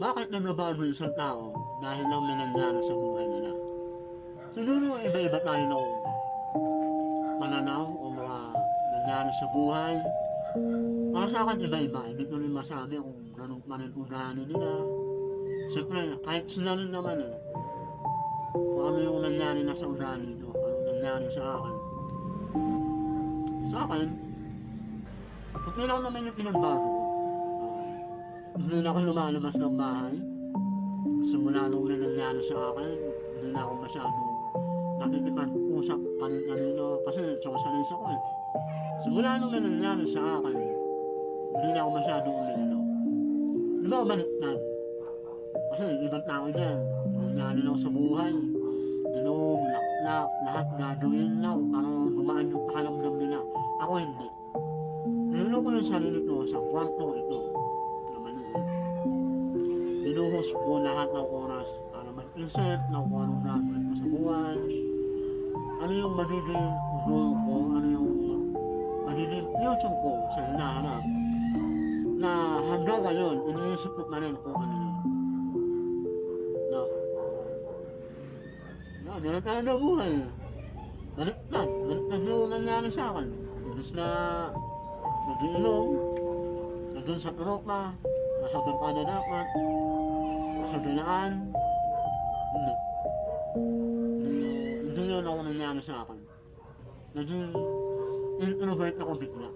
Bakit nagbabago yung isang tao dahil lang may nangyari sa buhay nila? Siguro iba-iba tayo ng pananaw o mga nangyari sa buhay. Para sa akin iba-iba, hindi ko rin masabi kung ganun pa rin ugali nila. Siyempre, kahit sila rin naman kung ano yung nangyari na sa ugali nyo, ano nangyari sa akin. Sa akin, okay lang naman yung pinagbago ko. Hindi na ako lumalabas ng bahay. Simula nung nangyari sa akin, hindi na ako masyadong nakikipag-usap kanino kasi socialize ako Simula nung nangyari sa akin, hindi na ako masyadong umiinom. Di ba baliktad? Kasi ibang tao dyan, nangyari lang sa buhay. Inom, laklak, lahat gagawin lang para dumaan yung pakalamdam nila. Ako hindi. Inom ko yung sarili ko sa kwarto ito. Binuhos ko lahat ng oras para mag-isip ng kung anong gagawin ko sa buhay. Ano yung magiging goal ko, ano yung magiging future ko sa hinahanap. Na hanggang ngayon, iniisip ko pa rin kung ano yun. No? No, ganun talaga buhay. Baliktad yung nangyari sa akin. Ibig na nag-iinom, nandun sa tropa, nasa barkada dapat, sa binaan, hindi yun ako nangyari sa akin. Naging introvert ako bigla.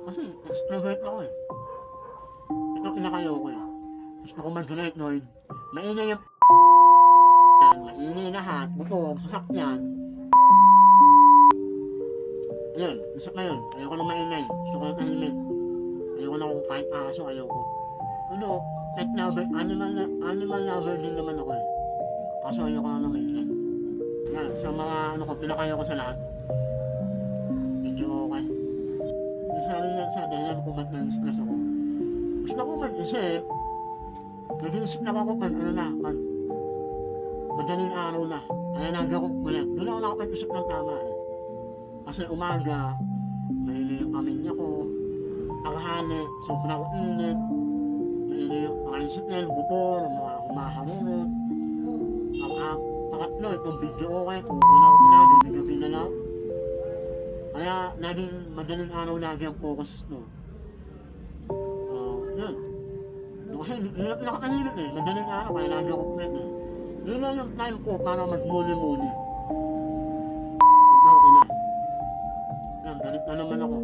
Kasi extrovert ako Ito kinakayo ko Gusto ko mag-record. Maingay yung yan, maingay lahat, motor, sasakyan. Yun, isa na yun. Ayoko na maingay. Gusto ko na tahimik. Ayoko na kung kahit aso, ayoko. Ano, pet lover, animal lover din naman ako Kaso ayoko na maingay. Yan, sa mga pinakayo ko sa lahat. Medyo okay. Isa rin yan sa dahilan kung ba't na-stress ako. Gusto ko mag-isip. Nag-iisip na ako madaling araw na. Kaya nagawag ko yan. Doon ako nakapag-isip ng tama Kasi umaga, maili yung pamilya ko. Tanghali, sobrang init. Maili yung tricycle, motor, mga humaharunod. Ang pangatlo, itong video okay. Kung wala ko na, gabi-gabi na lang. Kaya naging madaling araw lagi ang focus yun. Kasi hirap na katahimik madaling araw kaya lagi ako pwet Yun lang yung time ko para magmuli-muli. Okay na. Yan, galit na naman ako.